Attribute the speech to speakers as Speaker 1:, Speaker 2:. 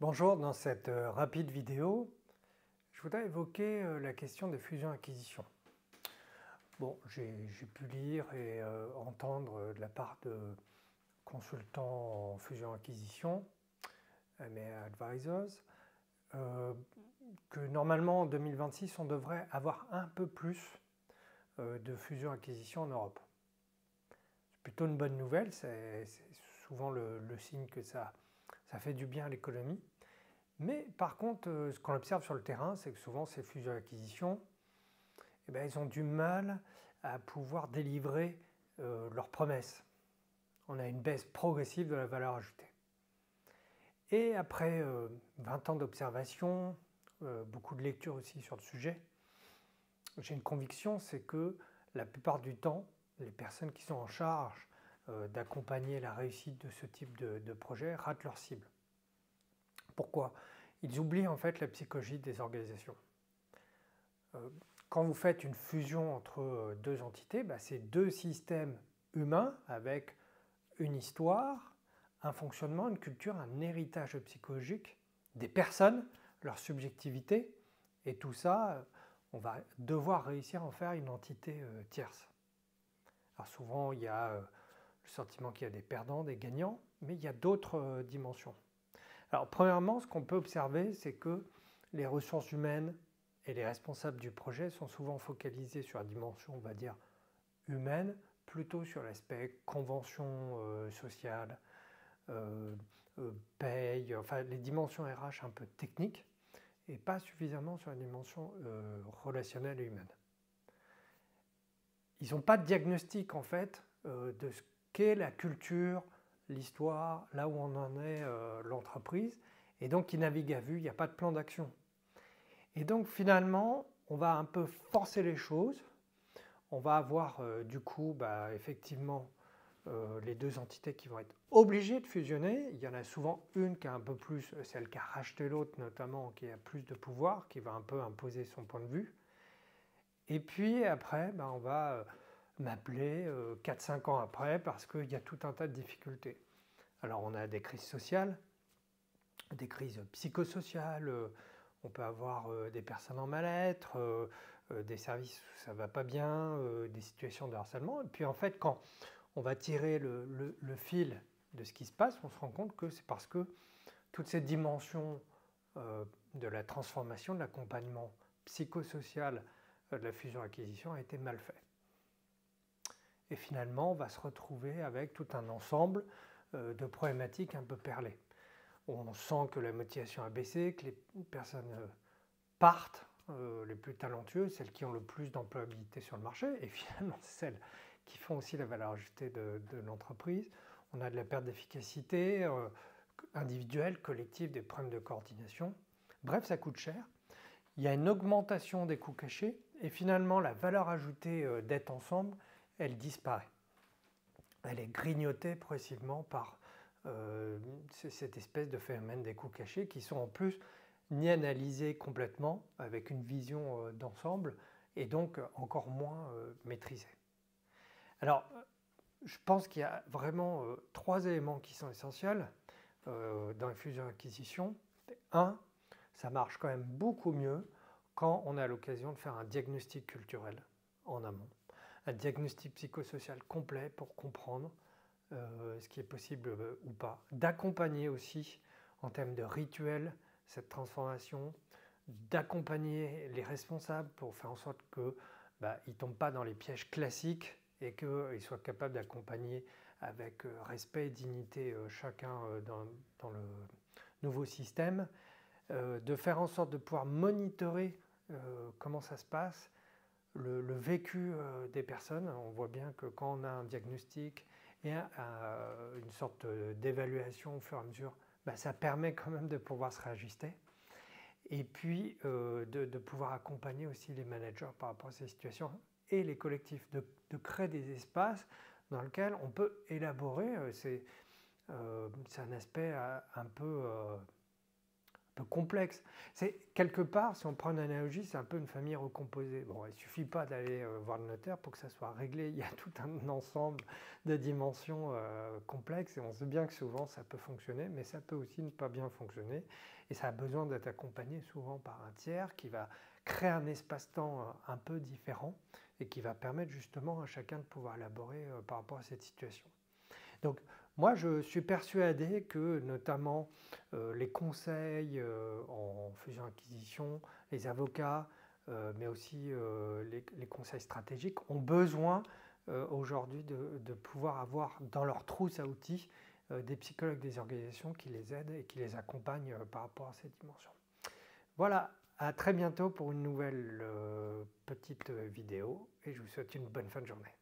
Speaker 1: Bonjour, dans cette rapide vidéo, je voudrais évoquer la question des fusions-acquisitions. Bon, j'ai pu lire et entendre de la part de consultants en fusion-acquisition, mes advisors, que normalement en 2026, on devrait avoir un peu plus de fusions-acquisitions en Europe. C'est plutôt une bonne nouvelle, c'est souvent le signe que ça fait du bien à l'économie. Mais par contre, ce qu'on observe sur le terrain, c'est que souvent ces fusions-acquisitions, ils ont du mal à pouvoir délivrer leurs promesses. On a une baisse progressive de la valeur ajoutée. Et après 20 ans d'observation, beaucoup de lectures aussi sur le sujet, j'ai une conviction, c'est que la plupart du temps, les personnes qui sont en charge d'accompagner la réussite de ce type de projet ratent leur cible. Pourquoi ? Ils oublient en fait la psychologie des organisations. Quand vous faites une fusion entre deux entités, c'est deux systèmes humains avec une histoire, un fonctionnement, une culture, un héritage psychologique, des personnes, leur subjectivité, et tout ça, on va devoir réussir à en faire une entité tierce. Alors souvent, il y a le sentiment qu'il y a des perdants, des gagnants, mais il y a d'autres dimensions. Alors premièrement, ce qu'on peut observer, c'est que les ressources humaines et les responsables du projet sont souvent focalisés sur la dimension, on va dire, humaine, plutôt sur l'aspect convention sociale, paye, enfin les dimensions RH un peu techniques, et pas suffisamment sur la dimension relationnelle et humaine. Ils n'ont pas de diagnostic en fait de ce qu'est la culture, l'histoire, là où on en est l'entreprise, et donc ils naviguent à vue, il n'y a pas de plan d'action. Et donc finalement, on va un peu forcer les choses, on va avoir du coup effectivement les deux entités qui vont être obligées de fusionner. Il y en a souvent une qui a un peu plus, celle qui a racheté l'autre notamment, qui a plus de pouvoir, qui va un peu imposer son point de vue. Et puis après, on va m'appeler 4-5 ans après parce qu'il y a tout un tas de difficultés. Alors on a des crises sociales, des crises psychosociales, on peut avoir des personnes en mal-être, des services où ça ne va pas bien, des situations de harcèlement. Et puis en fait, quand on va tirer le fil de ce qui se passe, on se rend compte que c'est parce que toute cette dimension de la transformation, de l'accompagnement psychosocial de la fusion-acquisition a été mal fait. Et finalement, on va se retrouver avec tout un ensemble de problématiques un peu perlées. On sent que la motivation a baissé, que les personnes partent, les plus talentueuses, celles qui ont le plus d'employabilité sur le marché, et finalement celles qui font aussi la valeur ajoutée de l'entreprise. On a de la perte d'efficacité individuelle, collective, des problèmes de coordination. Bref, ça coûte cher. Il y a une augmentation des coûts cachés, et finalement la valeur ajoutée d'être ensemble, elle disparaît. Elle est grignotée progressivement par cette espèce de phénomène des coûts cachés qui sont en plus ni analysés complètement avec une vision d'ensemble et donc encore moins maîtrisés. Alors, je pense qu'il y a vraiment 3 éléments qui sont essentiels dans les fusions-acquisitions. Un, ça marche quand même beaucoup mieux quand on a l'occasion de faire un diagnostic culturel en amont, un diagnostic psychosocial complet pour comprendre ce qui est possible ou pas, d'accompagner aussi en termes de rituels cette transformation, d'accompagner les responsables pour faire en sorte qu'ils ne tombent pas dans les pièges classiques et qu'ils soient capables d'accompagner avec respect et dignité chacun dans le nouveau système, de faire en sorte de pouvoir monitorer comment ça se passe, le vécu des personnes. On voit bien que quand on a un diagnostic et une sorte d'évaluation au fur et à mesure, ça permet quand même de pouvoir se réajuster. Et puis de pouvoir accompagner aussi les managers par rapport à ces situations et les collectifs, de créer des espaces dans lesquels on peut élaborer. C'est un aspect un peu peu complexe. C'est quelque part, si on prend une analogie, c'est un peu une famille recomposée. Bon, il ne suffit pas d'aller voir le notaire pour que ça soit réglé. Il y a tout un ensemble de dimensions complexes et on sait bien que souvent ça peut fonctionner, mais ça peut aussi ne pas bien fonctionner. Et ça a besoin d'être accompagné souvent par un tiers qui va créer un espace-temps un peu différent et qui va permettre justement à chacun de pouvoir élaborer par rapport à cette situation. Donc moi je suis persuadé que notamment les conseils en fusion-acquisition, les avocats, mais aussi les conseils stratégiques ont besoin aujourd'hui de pouvoir avoir dans leur trousse à outils des psychologues des organisations qui les aident et qui les accompagnent par rapport à cette dimension. Voilà, à très bientôt pour une nouvelle petite vidéo et je vous souhaite une bonne fin de journée.